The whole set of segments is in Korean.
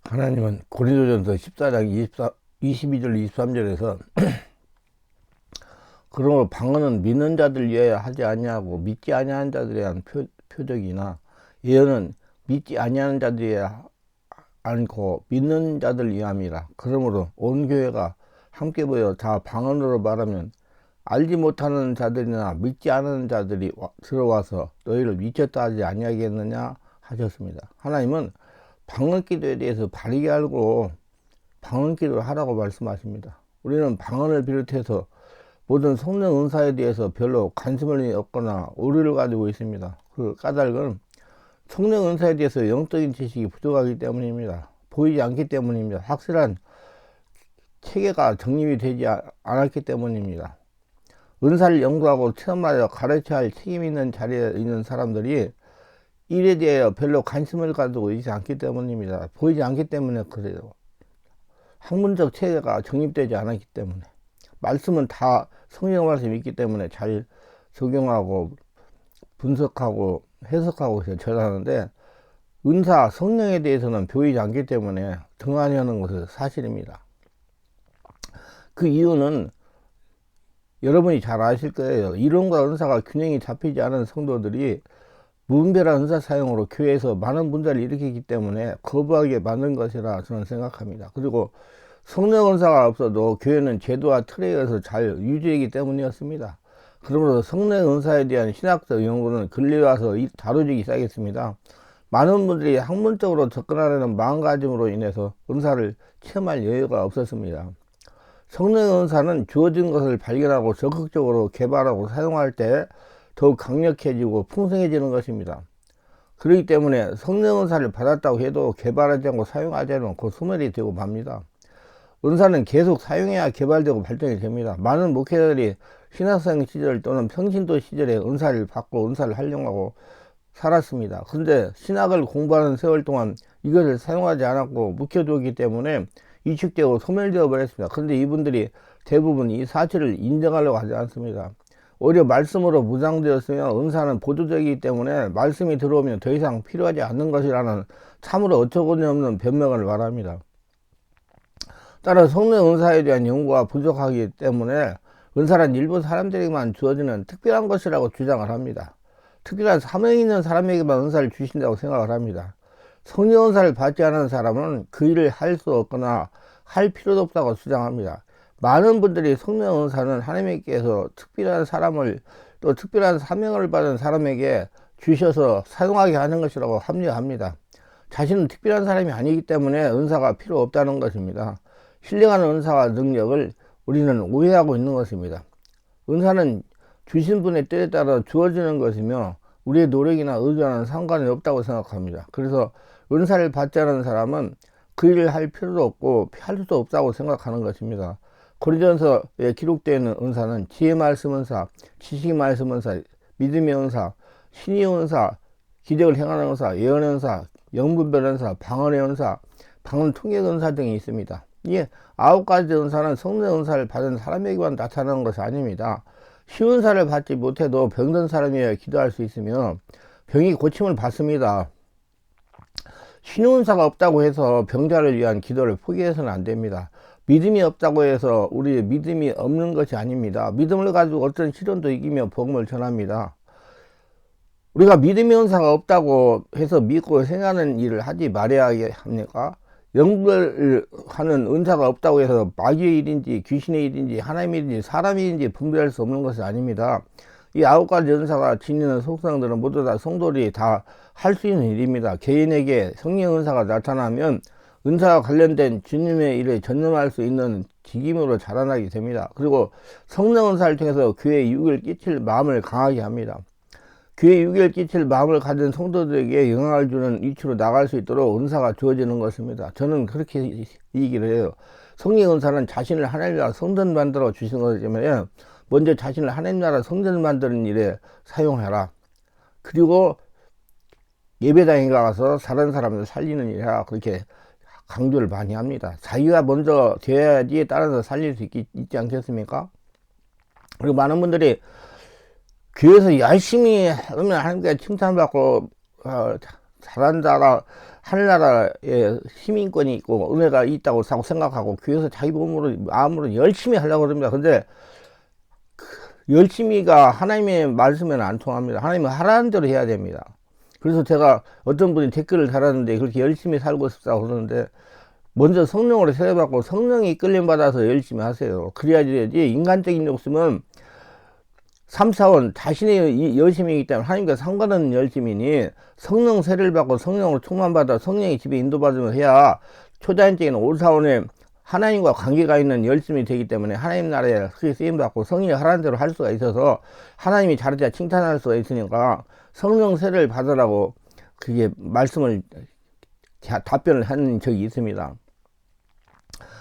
하나님은 고린도전서 14장 22절 23절에서 그러므로 방언은 믿는 자들 위하여 하지 아니하고 믿지 아니하는 자들에 대한 표적이나 예언은 믿지 아니하는 자들에 않고 믿는 자들 위함이라. 그러므로 온 교회가 함께 모여 다 방언으로 말하면 알지 못하는 자들이나 믿지 않는 자들이 들어와서 너희를 미쳤다 하지 아니하겠느냐 하셨습니다. 하나님은 방언 기도에 대해서 바르게 알고 방언 기도를 하라고 말씀하십니다. 우리는 방언을 비롯해서 모든 성령 은사에 대해서 별로 관심을 없거나 오류를 가지고 있습니다. 그 까닭은 성령 은사에 대해서 영적인 지식이 부족하기 때문입니다. 보이지 않기 때문입니다. 확실한 체계가 정립이 되지 않았기 때문입니다. 은사를 연구하고 체험하여 가르쳐야 할 책임 있는 자리에 있는 사람들이 일에 대해 별로 관심을 가지고 있지 않기 때문입니다. 보이지 않기 때문에 그래요. 학문적 체계가 정립되지 않았기 때문에. 말씀은 다 성경 말씀이 있기 때문에 잘 적용하고 분석하고 해석하고 전하는데 은사, 성령에 대해서는 보이지 않기 때문에 등한히 것은 사실입니다. 그 이유는 여러분이 잘 아실 거예요. 이론과 은사가 균형이 잡히지 않은 성도들이 무분별한 은사 사용으로 교회에서 많은 문제를 일으키기 때문에 거부하게 만든 것이라 저는 생각합니다. 그리고 성령 은사가 없어도 교회는 제도와 틀에 의해서 잘 유지되기 때문이었습니다. 그러므로 성령 은사에 대한 신학적 연구는 근래에 와서 다뤄지기 시작했습니다. 많은 분들이 학문적으로 접근하려는 마음가짐으로 인해서 은사를 체험할 여유가 없었습니다. 성령 은사는 주어진 것을 발견하고 적극적으로 개발하고 사용할 때 더욱 강력해지고 풍성해지는 것입니다. 그렇기 때문에 성령 은사를 받았다고 해도 개발하지 않고 사용하지 않으면 곧 소멸이 되고 맙니다. 은사는 계속 사용해야 개발되고 발전이 됩니다. 많은 목회자들이 신학생 시절 또는 평신도 시절에 은사를 받고 은사를 활용하고 살았습니다. 근데 신학을 공부하는 세월 동안 이것을 사용하지 않았고 묵혀두었기 때문에 위축되고 소멸되어 버렸습니다. 그런데 이분들이 대부분 이 사실을 인정하려고 하지 않습니다. 오히려 말씀으로 무장되었으면 은사는 보조적이기 때문에 말씀이 들어오면 더 이상 필요하지 않는 것이라는 참으로 어처구니없는 변명을 말합니다. 따라 성령 은사에 대한 연구가 부족하기 때문에 은사란 일부 사람들에게만 주어지는 특별한 것이라고 주장을 합니다. 특별한 사명이 있는 사람에게만 은사를 주신다고 생각을 합니다. 성령 은사를 받지 않은 사람은 그 일을 할 수 없거나 할 필요도 없다고 주장합니다. 많은 분들이 성령 은사는 하나님께서 특별한 사람을 또 특별한 사명을 받은 사람에게 주셔서 사용하게 하는 것이라고 합리화합니다. 자신은 특별한 사람이 아니기 때문에 은사가 필요 없다는 것입니다. 신령한 은사와 능력을 우리는 오해하고 있는 것입니다. 은사는 주신 분의 뜻에 따라 주어지는 것이며 우리의 노력이나 의지와는 상관이 없다고 생각합니다. 그래서 은사를 받지 않은 사람은 그 일을 할 필요도 없고 할 수도 없다고 생각하는 것입니다. 고린도전서에 기록되어 있는 은사는 지혜 말씀 은사, 지식 말씀 은사, 믿음의 은사, 신의 은사, 기적을 행하는 은사, 예언의 은사, 영분별 은사, 방언의 은사, 방언 통역 은사 등이 있습니다. 이 9가지 은사는 성령 은사를 받은 사람에게만 나타나는 것이 아닙니다. 시은사를 받지 못해도 병든 사람이 기도할 수 있으며 병이 고침을 받습니다. 신은사가 없다고 해서 병자를 위한 기도를 포기해서는 안 됩니다. 믿음이 없다고 해서 우리의 믿음이 없는 것이 아닙니다. 믿음을 가지고 어떤 시련도 이기며 복음을 전합니다. 우리가 믿음의 은사가 없다고 해서 믿고 생각하는 일을 하지 말아야 합니까? 영별하는 은사가 없다고 해서 마귀의 일인지 귀신의 일인지 하나님의 일인지 사람의 일인지 분별할 수 없는 것이 아닙니다. 이 9가지 은사가 지니는 속성들은 모두 다 성도들이 다 할 수 있는 일입니다. 개인에게 성령 은사가 나타나면 은사와 관련된 주님의 일에 전념할 수 있는 직임으로 자라나게 됩니다. 그리고 성령 은사를 통해서 교회에 유익을 끼칠 마음을 강하게 합니다. 교회에 유익을 끼칠 마음을 가진 성도들에게 영향을 주는 위치로 나갈 수 있도록 은사가 주어지는 것입니다. 저는 그렇게 얘기를 해요. 성령 은사는 자신을 하나님 나라 성전 만들어 주신 것이기 때문에 먼저 자신을 하나님 나라 성전 만드는 일에 사용해라. 그리고 예배당에 가서 다른 사람을 살리는 일이라 그렇게 강조를 많이 합니다. 자기가 먼저 되어야지 따라서 살릴 수 있지 않겠습니까? 그리고 많은 분들이 교회에서 열심히 하면 하나님께 칭찬받고 잘한다라 하늘나라에 시민권이 있고 은혜가 있다고 생각하고 교회에서 자기 몸으로 마음으로 열심히 하려고 합니다. 근데 열심히가 하나님의 말씀에는 안 통합니다. 하나님은 하라는 대로 해야 됩니다. 그래서 제가 어떤 분이 댓글을 달았는데 그렇게 열심히 살고 싶다고 그러는데 먼저 성령으로 세례받고 성령이 이끌림 받아서 열심히 하세요. 그래야지 인간적인 욕심은 3, 4원 자신의 열심이기 때문에 하나님과 상관없는 열심이니 성령 세례를 받고 성령으로 충만받아 성령의 집에 인도받으면 해야 초자연적인 5, 4원에 하나님과 관계가 있는 열심이 되기 때문에 하나님 나라에 크게 쓰임받고 성령이 하라는 대로 할 수가 있어서 하나님이 잘해야 칭찬할 수가 있으니까 성령 세례를 받으라고 그게 말씀을 답변을 한 적이 있습니다.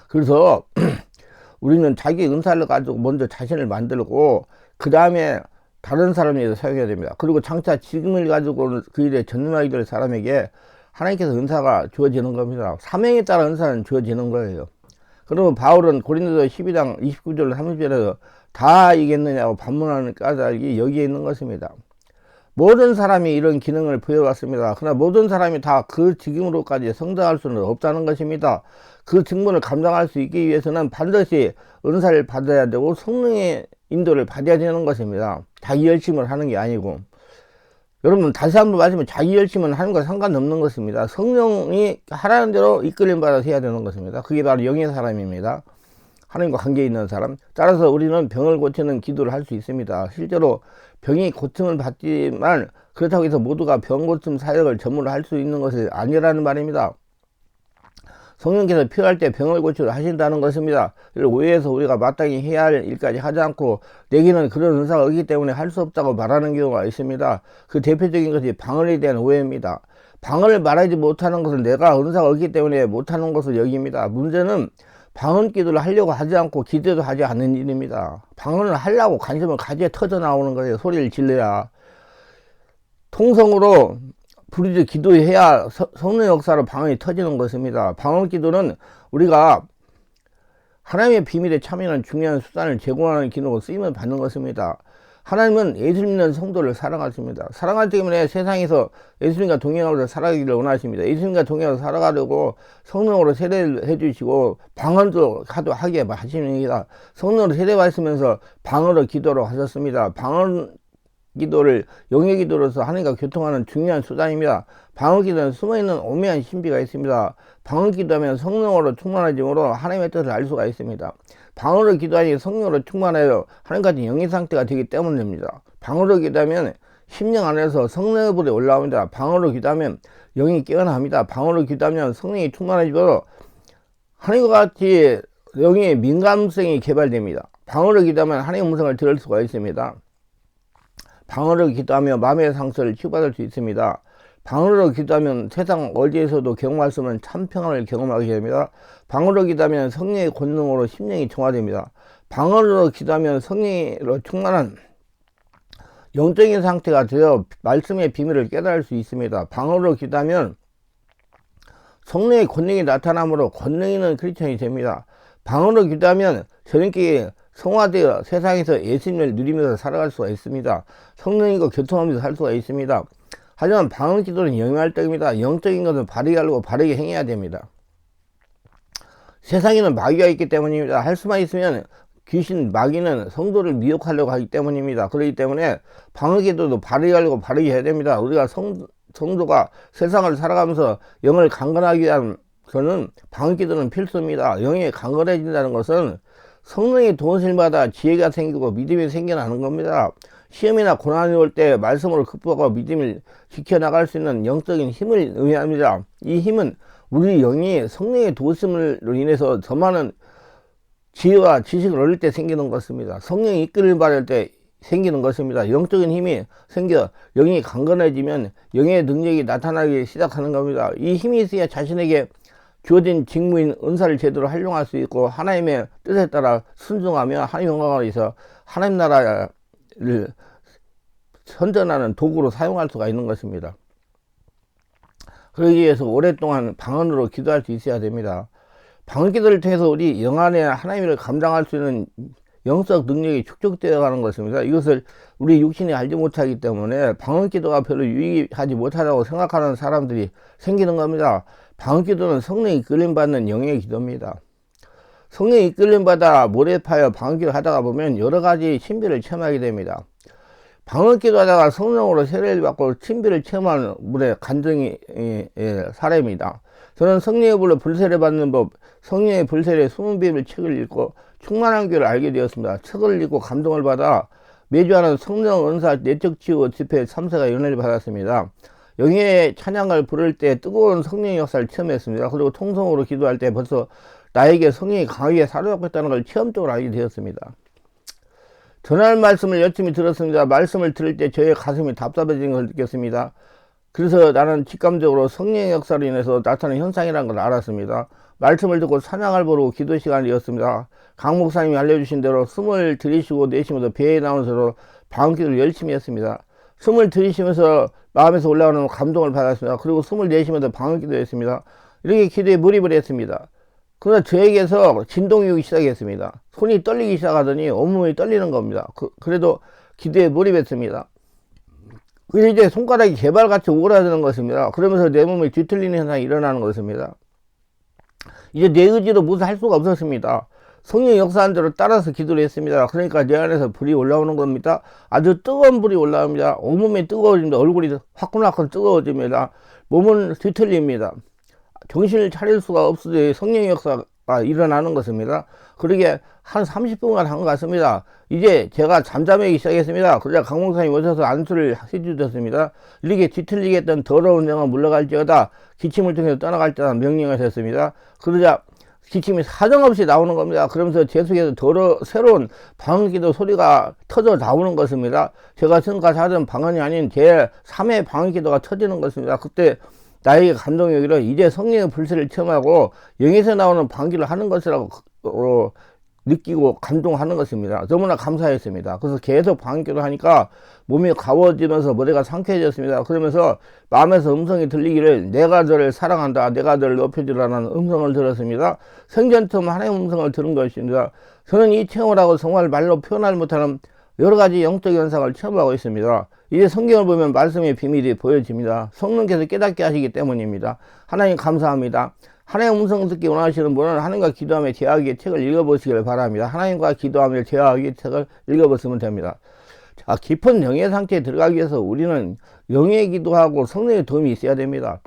그래서 우리는 자기 은사를 가지고 먼저 자신을 만들고 그 다음에 다른 사람에게 사용해야 됩니다. 그리고 장차 지금을 가지고 그 일에 전념하게 될 사람에게 하나님께서 은사가 주어지는 겁니다. 사명에 따라 은사는 주어지는 거예요. 그러면 바울은 고린도서 12장 29절 30절에서 다 이겼느냐고 반문하는 까닭이 여기에 있는 것입니다. 모든 사람이 이런 기능을 부여받습니다. 그러나 모든 사람이 다 그 직임으로까지 성장할 수는 없다는 것입니다. 그 직분을 감당할 수 있기 위해서는 반드시 은사를 받아야 되고 성령의 인도를 받아야 되는 것입니다. 자기 열심을 하는 게 아니고. 여러분 다시 한번 말씀드리면 자기 열심은 하나님과 상관없는 것입니다. 성령이 하라는 대로 이끌림 받아서 해야 되는 것입니다. 그게 바로 영의 사람입니다. 하나님과 관계 있는 사람. 따라서 우리는 병을 고치는 기도를 할 수 있습니다. 실제로 병이 고침을 받지만 그렇다고 해서 모두가 병 고침 사역을 전문으로 할 수 있는 것이 아니라는 말입니다. 성령께서 필요할 때 병을 고치려 하신다는 것입니다. 이를 오해해서 우리가 마땅히 해야 할 일까지 하지 않고 내게는 그런 은사가 없기 때문에 할 수 없다고 말하는 경우가 있습니다. 그 대표적인 것이 방언에 대한 오해입니다. 방언을 말하지 못하는 것은 내가 은사가 없기 때문에 못하는 것을 여깁니다. 문제는 방언 기도를 하려고 하지 않고 기도도 하지 않는 일입니다. 방언을 하려고 관심을 가지에 터져 나오는 거예요. 소리를 질러야. 통성으로 부르짖어 기도해야 성령 역사로 방언이 터지는 것입니다. 방언 기도는 우리가 하나님의 비밀에 참여하는 중요한 수단을 제공하는 기능으로 쓰임을 받는 것입니다. 하나님은 예수 믿는 성도를 사랑하십니다. 사랑하기 때문에 세상에서 예수님과 동행하면서 살아가기를 원하십니다. 예수님과 동행하면서 살아가려고 성령으로 세례를 해주시고 방언도 하게 하십니다. 성령으로 세례받으시면서 방언으로 기도로 하셨습니다. 방언 기도를 영의 기도로서 하나님과 교통하는 중요한 수단입니다. 방언 기도는 숨어있는 오묘한 신비가 있습니다. 방언 기도하면 성령으로 충만해짐으로 하나님의 뜻을 알 수가 있습니다. 방언으로 기도하니 성령으로 충만하여 하나님같은 영의 상태가 되기 때문입니다. 방언으로 기도하면 심령 안에서 성령의 불이 올라옵니다. 방언으로 기도하면 영이 깨어납니다. 방언으로 기도하면 성령이 충만해지고 하나님과 같이 영의 민감성이 개발됩니다. 방언으로 기도하면 하나님의 음성을 들을 수가 있습니다. 방언으로 기도하며 마음의 상처를 치유받을 수 있습니다. 방언으로 기도하면 세상 어디에서도 경험할 수 없는 참 평안을 경험하게 됩니다. 방언으로 기도하면 성령의 권능으로 심령이 정화됩니다. 방언으로 기도하면 성령으로 충만한 영적인 상태가 되어 말씀의 비밀을 깨달을 수 있습니다. 방언으로 기도하면 성령의 권능이 나타나므로 권능 있는 크리스천이 됩니다. 방언으로 기도하면 저녁에 성화되어 세상에서 예수님을 누리면서 살아갈 수가 있습니다. 성령님과 교통하면서 살 수가 있습니다. 하지만 방언 기도는 영의 활동입니다. 영적인 것은 바르게 알고 바르게 행해야 됩니다. 세상에는 마귀가 있기 때문입니다. 할 수만 있으면 귀신 마귀는 성도를 미혹하려고 하기 때문입니다. 그렇기 때문에 방언 기도도 바르게 알고 바르게 해야 됩니다. 우리가 성도가 세상을 살아가면서 영을 강건하기 위한 것은 방언 기도는 필수입니다. 영이 강건해진다는 것은 성령의 도우심을 받아 지혜가 생기고 믿음이 생겨나는 겁니다. 시험이나 고난이 올 때 말씀으로 극복하고 믿음을 지켜나갈 수 있는 영적인 힘을 의미합니다. 이 힘은 우리 영이 성령의 도우심으로 인해서 더 많은 지혜와 지식을 얻을 때 생기는 것입니다. 성령이 이끌을 받을 때 생기는 것입니다. 영적인 힘이 생겨 영이 강건해지면 영의 능력이 나타나기 시작하는 겁니다. 이 힘이 있어야 자신에게 주어진 직무인 은사를 제대로 활용할 수 있고 하나님의 뜻에 따라 순종하며 하나님 영광을 위해서 하나님 나라를 선전하는 도구로 사용할 수가 있는 것입니다. 그러기 위해서 오랫동안 방언으로 기도할 수 있어야 됩니다. 방언 기도를 통해서 우리 영 안에 하나님을 감당할 수 있는 영적 능력이 축적되어 가는 것입니다. 이것을 우리 육신이 알지 못하기 때문에 방언기도가 별로 유익하지 못하다고 생각하는 사람들이 생기는 겁니다. 방언기도는 성령이 이끌림받는 영의 기도입니다. 성령이 이끌림받아 모래파여 방언기도 하다가 보면 여러가지 신비를 체험하게 됩니다. 방언기도 하다가 성령으로 세례를 받고 신비를 체험하는 분의 간증이 사례입니다. 저는 성령의 불로 불세례 받는 법, 성령의 불세례 20비밀 책을 읽고 충만한 교를 알게 되었습니다. 책을 읽고 감동을 받아 매주 하는 성령 은사 내적 치유 집회 참석에 연회를 받았습니다. 영예의 찬양을 부를 때 뜨거운 성령의 역사를 체험했습니다. 그리고 통성으로 기도할 때 벌써 나에게 성령이 강하게 사로잡고 있다는 걸 체험적으로 알게 되었습니다. 전할 말씀을 열심히 들었습니다. 말씀을 들을 때 저의 가슴이 답답해진 걸 느꼈습니다. 그래서 나는 직감적으로 성령의 역사로 인해서 나타나는 현상이라는 걸 알았습니다. 말씀을 듣고 찬양을 부르고 기도 시간이었습니다. 강 목사님이 알려주신 대로 숨을 들이쉬고 내쉬면서 배에 나오면서 방언기도를 열심히 했습니다. 숨을 들이쉬면서 마음에서 올라오는 감동을 받았습니다. 그리고 숨을 내쉬면서 방언기도 했습니다. 이렇게 기도에 몰입을 했습니다. 그러나 저에게서 진동이 오기 시작했습니다. 손이 떨리기 시작하더니 온몸이 떨리는 겁니다. 그래도 기도에 몰입했습니다. 그래서 이제 손가락이 개발같이 오그라드는 것입니다. 그러면서 내 몸이 뒤틀리는 현상이 일어나는 것입니다. 이제 내 의지로 무슨 할 수가 없었습니다. 성령의 역사한 대로 따라서 기도를 했습니다. 그러니까 내 안에서 불이 올라오는 겁니다. 아주 뜨거운 불이 올라옵니다. 온몸이 뜨거워집니다. 얼굴이 화끈화끈 뜨거워집니다. 몸은 뒤틀립니다. 정신을 차릴 수가 없으니 성령의 역사가 일어나는 것입니다. 그러게 한 30분간 한 것 같습니다. 이제 제가 잠잠하기 시작했습니다. 그러자 강목사님이 오셔서 안수를 해주셨습니다. 이렇게 뒤틀리게 했던 더러운 영은 물러갈지어다 기침을 통해서 떠나갈지어다 명령을 했습니다. 그러자 기침이 사정없이 나오는 겁니다. 그러면서 제 속에서 새로운 방언기도 소리가 터져 나오는 것입니다. 제가 지금까지 하던 방언이 아닌 제 3의 방언기도가 터지는 것입니다. 그때 나에게 감동이 오기로 이제 성령의 불세를 체험하고 영에서 나오는 방언기를 하는 것이라고 느끼고 감동하는 것입니다. 너무나 감사했습니다. 그래서 계속 방언기도 하니까 몸이 가워지면서 머리가 상쾌해졌습니다. 그러면서 마음에서 음성이 들리기를 내가 너를 사랑한다, 내가 너를 높여주라는 음성을 들었습니다. 생전 처음 하나님의 음성을 들은 것입니다. 저는 이 체험을 하고 정말 말로 표현할 못하는 여러 가지 영적 현상을 체험하고 있습니다. 이제 성경을 보면 말씀의 비밀이 보여집니다. 성령께서 깨닫게 하시기 때문입니다. 하나님 감사합니다. 하나님의 음성 듣기 원하시는 분은 하나님과 기도하며 제하기의 책을 읽어보시길 바랍니다. 하나님과 기도하며 제하기의 책을 읽어보시면 됩니다. 자, 깊은 영의 상태에 들어가기 위해서 우리는 영의 기도하고 성령의 도움이 있어야 됩니다.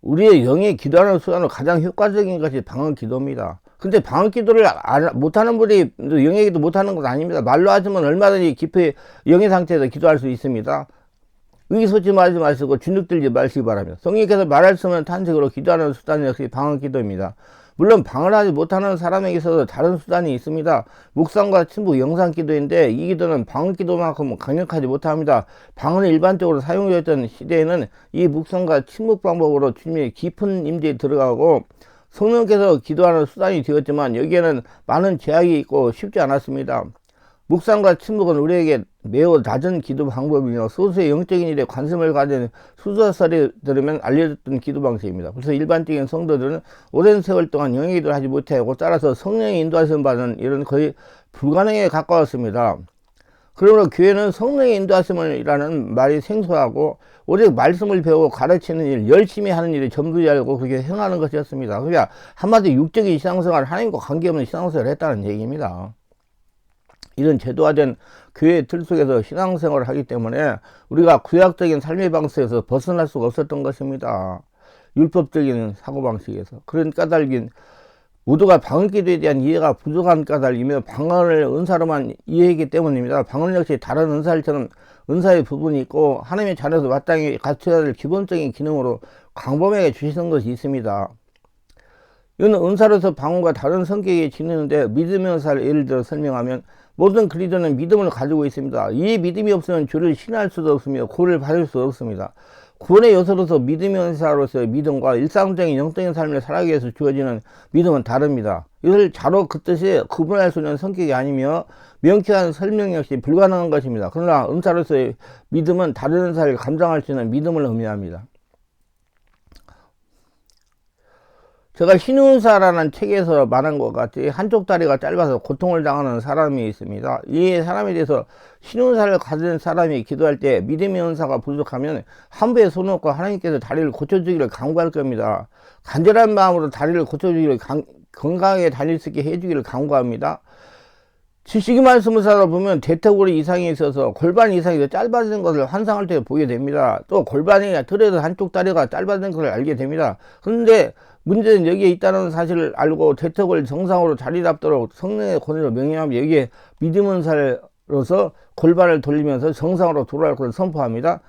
우리의 영의 기도하는 수단으로 가장 효과적인 것이 방언 기도입니다. 근데 방언 기도를 못하는 분이 영의 기도 못하는 건 아닙니다. 말로 하지만 얼마든지 깊이 영의 상태에서 기도할 수 있습니다. 의기소침하지 마시고 주눅들지 마시기 바랍니다. 성령께서 말할 수 없는 탄식으로 기도하는 수단 역시 방언 기도입니다. 물론 방언하지 못하는 사람에게 있어서 다른 수단이 있습니다. 묵상과 침묵 영상 기도인데 이 기도는 방언 기도만큼 강력하지 못합니다. 방언이 일반적으로 사용되어 있던 시대에는 이 묵상과 침묵 방법으로 주님의 깊은 임재에 들어가고 성령께서 기도하는 수단이 되었지만 여기에는 많은 제약이 있고 쉽지 않았습니다. 묵상과 침묵은 우리에게 매우 낮은 기도 방법이며 소수의 영적인 일에 관심을 가진 수도사를 들으면 알려졌던 기도 방식입니다. 그래서 일반적인 성도들은 오랜 세월 동안 영의 기도를 하지 못하고 따라서 성령의 인도하심 받는 일은 거의 불가능에 가까웠습니다. 그러므로 교회는 성령의 인도하심이라는 말이 생소하고 오직 말씀을 배우고 가르치는 일, 열심히 하는 일이 전부지 알고 그렇게 행하는 것이었습니다. 그러니까 한마디 육적인 신앙생활, 하나님과 관계없는 신앙생활을 했다는 얘기입니다. 이런 제도화된 교회의 틀 속에서 신앙생활을 하기 때문에 우리가 구약적인 삶의 방식에서 벗어날 수가 없었던 것입니다. 율법적인 사고방식에서. 그런 까닭인 모두가 방언기도에 대한 이해가 부족한 까닭이며 방언을 은사로만 이해했기 때문입니다. 방언 역시 다른 은사처럼 은사의 부분이 있고 하나님의 자녀에서 마땅히 갖춰야 될 기본적인 기능으로 광범위하게 주시는 것이 있습니다. 이는 은사로서 방언과 다른 성격이 지니는데 믿음의 은사를 예를 들어 설명하면 모든 그리스도는 믿음을 가지고 있습니다. 이 믿음이 없으면 주를 신할 수도 없으며 구원을 받을 수 없습니다. 구원의 요소로서 믿음의 은사로서의 믿음과 일상적인 영적인 삶을 살아가기 위해서 주어지는 믿음은 다릅니다. 이를 자로 그 뜻이 구분할 수 있는 성격이 아니며 명쾌한 설명 역시 불가능한 것입니다. 그러나 은사로서의 믿음은 다른 은사를 감당할 수 있는 믿음을 의미합니다. 제가 신운사라는 책에서 말한 것 같이 한쪽 다리가 짧아서 고통을 당하는 사람이 있습니다. 이 사람에 대해서 신운사를 가진 사람이 기도할 때 믿음의 은사가 부족하면 한부에 손 놓고 하나님께서 다리를 고쳐주기를 간구할 겁니다. 간절한 마음으로 다리를 고쳐주기를 건강하게 달릴 수 있게 해주기를 간구합니다. 지식의 말씀을 살아보면 대퇴골이 이상이 있어서 골반 이상이 더 짧아진 것을 환상할 때 보게 됩니다. 또 골반이 틀에도 한쪽 다리가 짧아진 것을 알게 됩니다. 그런데 문제는 여기에 있다는 사실을 알고 대퇴골 정상으로 자리 잡도록 성령의 권위로 명령하며 여기에 믿음은 살로서 골반을 돌리면서 정상으로 돌아갈 것을 선포합니다.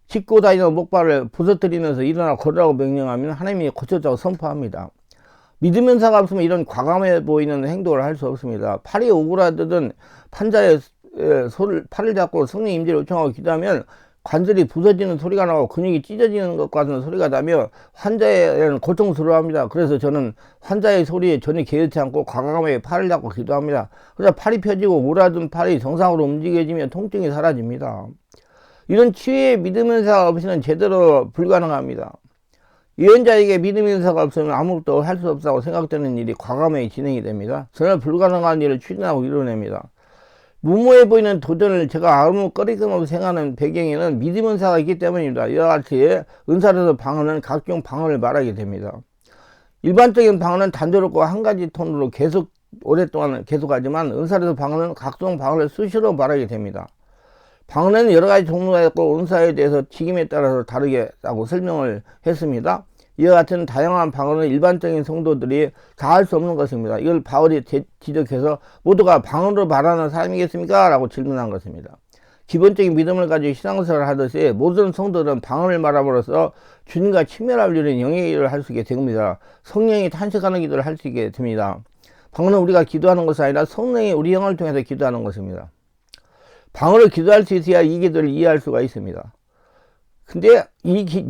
짚고 다니는 목발을 부서뜨리면서 일어나 걸으라고 명령하면 하나님이 고쳐주라고 선포합니다. 믿음 은사가 없으면 이런 과감해 보이는 행동을 할 수 없습니다. 팔이 오그라들든 판자의 팔을 잡고 성령 임재를 요청하고 기도하면 관절이 부서지는 소리가 나고 근육이 찢어지는 것 같은 소리가 나며 환자에는 고통스러워합니다. 그래서 저는 환자의 소리에 전혀 개의치 않고 과감하게 팔을 잡고 기도합니다. 그래서 팔이 펴지고 오그라든 팔이 정상으로 움직여지면 통증이 사라집니다. 이런 치유의 믿음 은사가 없이는 제대로 불가능합니다. 예언자에게 믿음의 은사가 없으면 아무것도 할 수 없다고 생각되는 일이 과감하게 진행이 됩니다. 전혀 불가능한 일을 추진하고 이뤄냅니다. 무모해 보이는 도전을 제가 아무 꺼리낌없이 생각하는 배경에는 믿음 은사가 있기 때문입니다. 이와 같이 은사로서 방언은 각종 방언을 말하게 됩니다. 일반적인 방언은 단조롭고 한 가지 톤으로 계속 오랫동안 계속하지만 은사로서 방언은 각종 방언을 수시로 말하게 됩니다. 방언에는 여러 가지 종류가 있고 은사에 대해서 튀김에 따라서 다르겠다고 설명을 했습니다. 이와 같은 다양한 방언은 일반적인 성도들이 다 할 수 없는 것입니다. 이걸 바울이 지적해서 모두가 방언으로 말하는 사람이겠습니까? 라고 질문한 것입니다. 기본적인 믿음을 가지고 신앙생활을 하듯이 모든 성도들은 방언을 말함으로써 주님과 친밀함을 누리는 영의 일을 할 수 있게 됩니다. 성령이 탄식하는 기도를 할 수 있게 됩니다. 방언은 우리가 기도하는 것이 아니라 성령이 우리 영을 통해서 기도하는 것입니다. 방언을 기도할 수 있어야 이 기도를 이해할 수가 있습니다. 근데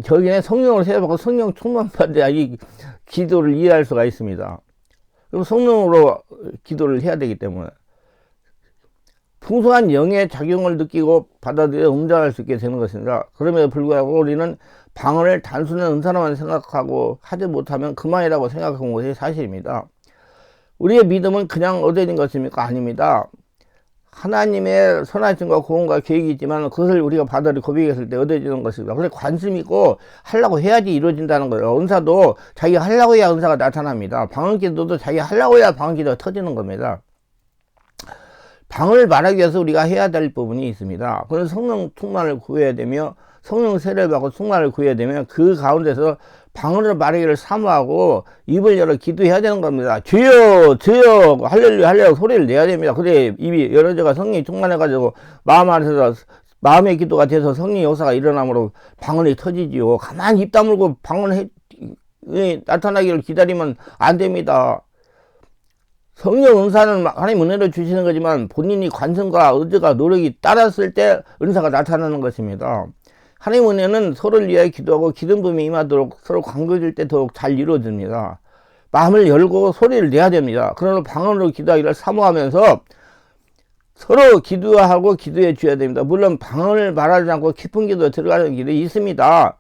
저기에 성령을 세워받고 성령 충만 받아야 이 기도를 이해할 수가 있습니다. 그럼 성령으로 기도를 해야 되기 때문에 풍성한 영의 작용을 느끼고 받아들여 응답할 수 있게 되는 것입니다. 그럼에도 불구하고 우리는 방언을 단순한 은사로만 생각하고 하지 못하면 그만이라고 생각한 것이 사실입니다. 우리의 믿음은 그냥 얻어진 것입니까? 아닙니다. 하나님의 선하심과 고언과 계획이 있지만 그것을 우리가 받아들여 고백했을 때 얻어지는 것입니다. 그래서 관심 있고 하려고 해야지 이루어진다는 거예요. 은사도 자기가 하려고 해야 은사가 나타납니다. 방언기도도 자기가 하려고 해야 방언기도가 터지는 겁니다. 방언을 말하기 위해서 우리가 해야 될 부분이 있습니다. 그래서 성령 충만을 구해야 되며 성령 세례를 받고 충만을 구해야 되면 그 가운데서 방언으로 말하기를 사모하고 입을 열어 기도해야 되는 겁니다. 주여 주여 할렐루야 할렐루야 소리를 내야 됩니다. 그래 입이 열어져가 성령이 충만해가지고 마음 안에서 마음의 기도가 돼서 성령의 역사가 일어나므로 방언이 터지지요. 가만히 입 다물고 방언이 나타나기를 기다리면 안 됩니다. 성령 은사는 하나님 은혜로 주시는 거지만 본인이 관심과 의지가 노력이 따랐을 때 은사가 나타나는 것입니다. 하나님 은혜는 서로를 위하여 기도하고 기름 부음이 임하도록 서로 관계될 때 더욱 잘 이루어집니다. 마음을 열고 소리를 내야 됩니다. 그러나 방언으로 기도하기를 사모하면서 서로 기도하고 기도해 줘야 됩니다. 물론 방언을 말하지 않고 깊은 기도에 들어가는 길이 있습니다.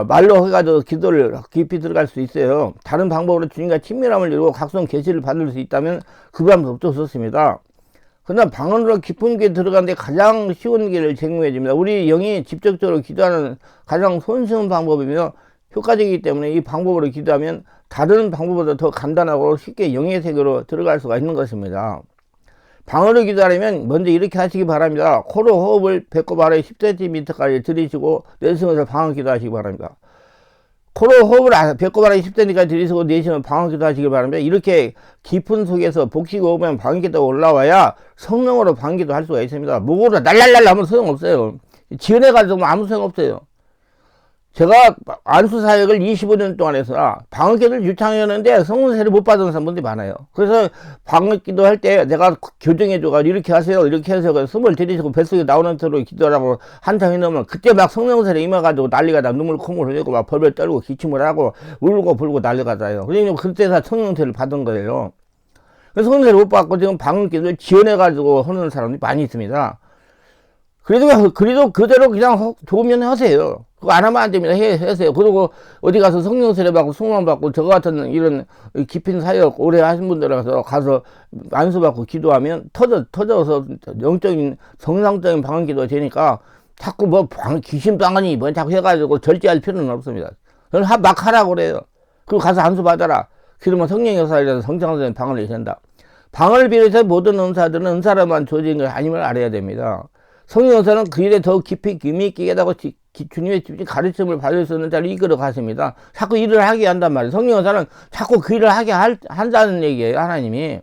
말로 해가지고 기도를 깊이 들어갈 수 있어요. 다른 방법으로 주님과 친밀함을 이루고 각종 계시를 받을 수 있다면 그 방법도 좋습니다. 그러나 방언으로 깊은 길에 들어가는데 가장 쉬운 길을 제공해 줍니다. 우리 영이 직접적으로 기도하는 가장 손쉬운 방법이며 효과적이기 때문에 이 방법으로 기도하면 다른 방법보다 더 간단하고 쉽게 영의 세계로 들어갈 수가 있는 것입니다. 방언으로 기도하려면 먼저 이렇게 하시기 바랍니다. 코로 호흡을 배꼽 아래 10cm까지 들이쉬고 내쉬면서 방언 기도하시기 바랍니다. 코로 호흡을 배꼽 아래 10cm까지 들이쉬고 내쉬면 방언 기도하시기 바랍니다. 이렇게 깊은 속에서 복식이 오면 방언 기도가 올라와야 성령으로 방언 기도 할 수가 있습니다. 목으로 날랄랄 하면 소용없어요. 지연해가지고 아무 소용없어요. 제가 안수 사역을 25년 동안 해서 방언 기도를 유창했는데 성령 세례 못 받은 사람들이 많아요. 그래서 방언 기도할 때 내가 교정해줘가 이렇게 하세요 이렇게 해서 숨을 들이쉬고 뱃속에 나오는 대로 기도하라고 한참 해놓으면 그때 막 성령 세례 임해가지고 난리가 나 눈물 콧물 흘리고 막 벌벌 떨고 기침을 하고 울고 불고 난리가 나요. 그러니까 그때서 성령 세례를 받은 거예요. 그래서 성령 세례 못 받고 지금 방언 기도를 지연해가지고 하는 사람들이 많이 있습니다. 그래도 그대로 그냥 좋으면 하세요. 그거 안 하면 안 됩니다. 해세요. 그리고 어디 가서 성령 세례 받고 수만 받고 저 같은 이런 깊은 사역 오래 하신 분들 가서 안수 받고 기도하면 터져서 영적인 정상적인 방언 기도가 되니까 자꾸 뭐 귀신 방언이 뭐 자꾸 해가지고 절제할 필요는 없습니다. 저는 막 하라고 그래요. 그리고 가서 안수 받아라. 그러면 성령 역사에 성장적인 방언이 된다. 방언을 비롯해 모든 은사들은 은사로만 주어진 걸 아님을 알아야 됩니다. 성령 역사는 그 일에 더 깊이 있게 깨닫고 주님의 가르침을 받을 수 있는 자를 이끌어 가십니다. 자꾸 일을 하게 한단 말이에요. 성령 역사는 자꾸 그 일을 하게 한다는 얘기예요. 하나님이.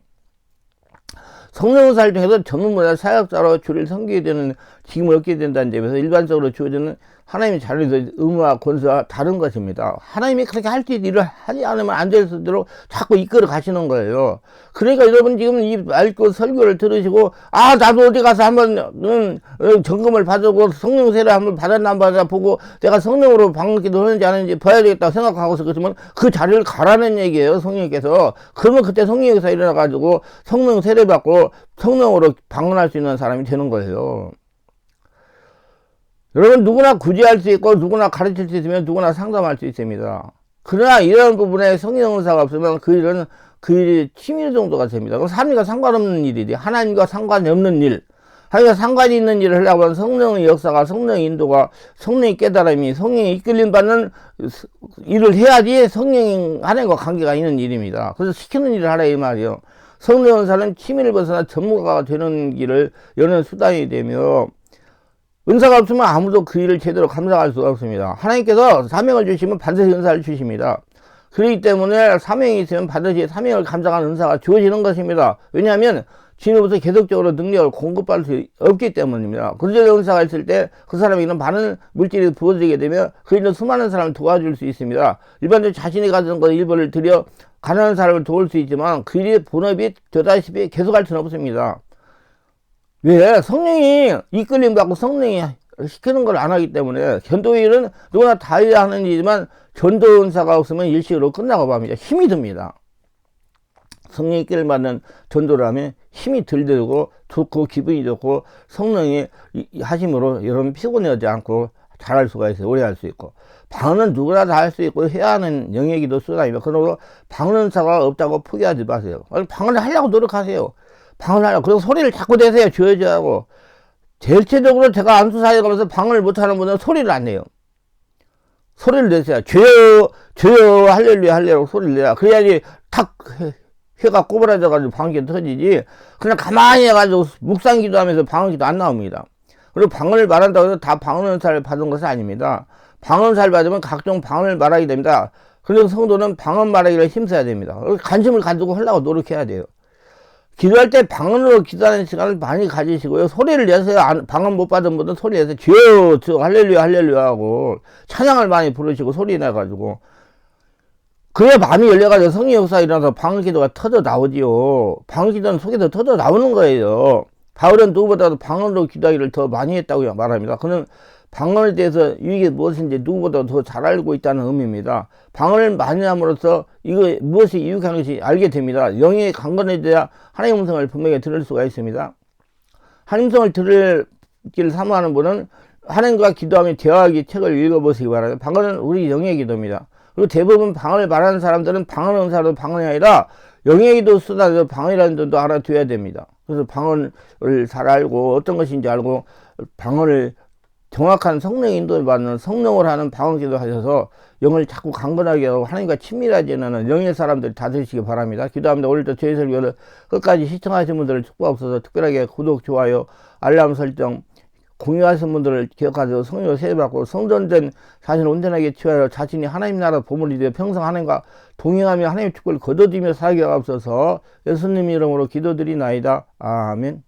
성령 역사를 통해서 전문보다 사역자로 주를 섬기게 되는 직임을 얻게 된다는 점에서 일반적으로 주어지는 하나님의 자녀의 의무와 권세와 다른 것입니다. 하나님이 그렇게 할 수 있는 일을 하지 않으면 안 될 수 있도록 자꾸 이끌어 가시는 거예요. 그러니까 여러분 지금 이 맑고 설교를 들으시고 나도 어디 가서 한번 점검을 받고 성령 세례 한번 받았나 안 받았나 보고 내가 성령으로 방언기도 하는지 안 하는지 봐야 되겠다고 생각하고서 그러면 그 자리를 가라는 얘기예요. 성령께서. 그러면 그때 성령에서 일어나가지고 성령 세례 받고 성령으로 방언할 수 있는 사람이 되는 거예요. 여러분 누구나 구제할 수 있고 누구나 가르칠 수 있으면 누구나 상담할 수 있습니다. 그러나 이런 부분에 성령 은사가 없으면 그 일이 치밀 정도가 됩니다. 그럼 하나님과 상관없는 일이지. 하나님과 상관이 없는 일. 하나님과 상관이 있는 일을 하려고 하면 성령의 역사가, 성령의 인도가, 성령의 깨달음이, 성령의 이끌림 받는 일을 해야지 성령이 하나님과 관계가 있는 일입니다. 그래서 시키는 일을 하라 이 말이에요. 성령 은사는 치밀을 벗어나 전문가가 되는 길을 여는 수단이 되며 은사가 없으면 아무도 그 일을 제대로 감당할 수가 없습니다. 하나님께서 사명을 주시면 반드시 은사를 주십니다. 그렇기 때문에 사명이 있으면 반드시 사명을 감당하는 은사가 주어지는 것입니다. 왜냐하면 주님으로부터 계속적으로 능력을 공급할 수 없기 때문입니다. 그런 은사가 있을 때 그 사람에게는 많은 물질이 부어지게 되면 그 일은 수많은 사람을 도와줄 수 있습니다. 일반적으로 자신이 가진 것 일부를 들여 가난한 사람을 도울 수 있지만 그 일의 본업이 되다시피 계속할 수는 없습니다. 왜? 성령이 이끌림 받고 성령이 시키는 걸 안 하기 때문에 전도의 일은 누구나 다 해야 하는 일이지만 전도 은사가 없으면 일시로 끝나고 맙니다. 힘이 듭니다. 성령이 이끌림 받는 전도를 하면 힘이 들고 좋고 기분이 좋고 성령이 하심으로 여러분 피곤해하지 않고 잘할 수가 있어요. 오래 할 수 있고. 방언은 누구나 다 할 수 있고 해야 하는 영역이도 수단이며 그러므로 방언 은사가 없다고 포기하지 마세요. 방언을 하려고 노력하세요. 방언하려고. 그리고 소리를 자꾸 내세요. 주여주하고. 대체적으로 제가 안수사에 가면서 방언을 못하는 분은 소리를 안 내요. 소리를 내세요. 주여, 주여, 할렐루야, 할렐루야 소리를 내야. 그래야지 탁 혀가 꼬부라져가지고 방언이 터지지. 그냥 가만히 해가지고 묵상기도 하면서 방언기도 안 나옵니다. 그리고 방언을 말한다고 해서 다 방언사를 받은 것은 아닙니다. 방언사를 받으면 각종 방언을 말하게 됩니다. 그래서 성도는 방언 말하기를 힘써야 됩니다. 관심을 가지고 하려고 노력해야 돼요. 기도할 때 방언으로 기도하는 시간을 많이 가지시고요. 소리를 내세요. 방언 못 받은 분은 소리 내서 주여, 주여, 할렐루야, 할렐루야 하고 찬양을 많이 부르시고 소리 내가지고 그래야 마음이 열려가지고 성령 역사 일어나서 방언 기도가 터져 나오지요. 방언 기도는 속에서 터져 나오는 거예요. 바울은 누구보다도 방언으로 기도하기를 더 많이 했다고 말합니다. 그는 방언에 대해서 이게 무엇인지 누구보다 더 잘 알고 있다는 의미입니다. 방언을 많이 함으로써 이거 무엇이 유익한 것이 알게 됩니다. 영의 강건에 대해 하나님의 음성을 분명히 들을 수가 있습니다. 하나님의 음성을 들을 길 사모하는 분은 하나님과 기도하며 대화하기 책을 읽어보시기 바랍니다. 방언은 우리 영의 기도입니다. 그리고 대부분 방언을 말하는 사람들은 방언 은사로 방언이 아니라 영의 기도 수단으로 방언이라는 점도 알아둬야 됩니다. 그래서 방언을 잘 알고 어떤 것인지 알고 방언을 정확한 성령 인도를 받는 성령을 하는 방언 기도 하셔서 영을 자꾸 강건하게 하고 하나님과 친밀하지 않는 영의 사람들이 다 되시기 바랍니다. 기도합니다. 오늘도 저희 설교를 끝까지 시청하신 분들을 축복하옵소서. 특별하게 구독, 좋아요, 알람 설정, 공유하신 분들을 기억하셔서 성령을 세례받고 성전된 자신을 온전하게 취하여 자신이 하나님 나라 보물이 되어 평생 하나님과 동행하며 하나님의 축복을 거둬들이며 살게 하옵소서. 예수님 이름으로 기도드리나이다. 아멘.